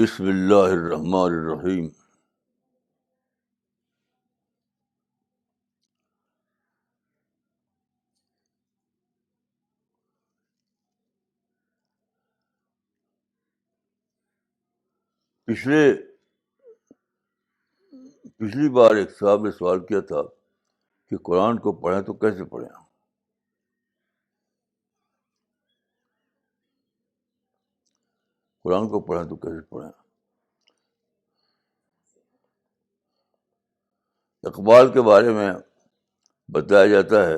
بسم اللہ الرحمن الرحیم. پچھلی بار ایک صاحب نے سوال کیا تھا کہ قرآن کو پڑھیں تو کیسے پڑھیں. قرآن کو پڑھیں تو کیسے پڑھیں. اقبال کے بارے میں بتایا جاتا ہے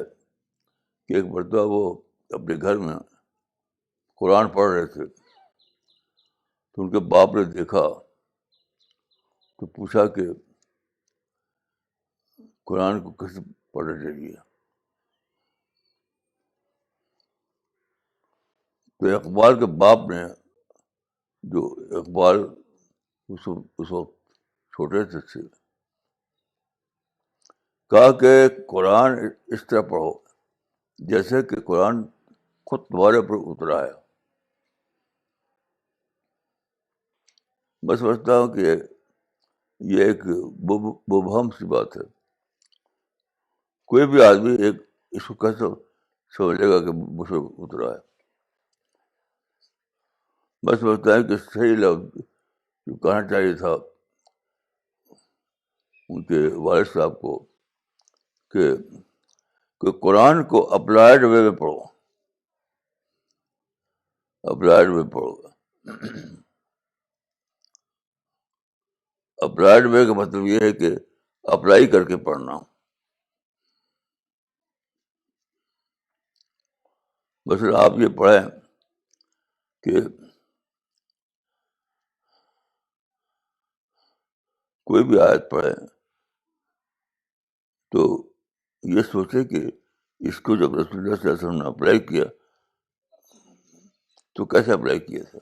کہ ایک مرتبہ وہ اپنے گھر میں قرآن پڑھ رہے تھے تو ان کے باپ نے دیکھا تو پوچھا کہ قرآن کو کیسے پڑھنا چاہیے. تو اقبال کے باپ نے، جو اقبال اس وقت چھوٹے سے، کہا کہ قرآن اس طرح پڑھو جیسے کہ قرآن خود تمہارے پر اترا ہے. میں سمجھتا ہوں کہ یہ ایک مبہم سی بات ہے. کوئی بھی آدمی اس کو کیسے سمجھ لے گا کہ مجھ سے اترا ہے. میں سمجھتا ہوں کہ صحیح لفظ جو کہنا چاہیے تھا ان کے والد صاحب کو کہ قرآن کو اپلائڈ وے میں پڑھو. اپلائڈ وے پڑھو. اپلائڈ وے کا مطلب یہ ہے کہ اپلائی کر کے پڑھنا. مثلا آپ یہ پڑھیں کہ کوئی بھی آیت پڑھیں تو یہ سوچے کہ اس کو جب رسول اللہ صلی اللہ علیہ وسلم نے اپلائی کیا تو کیسے اپلائی کیا تھا.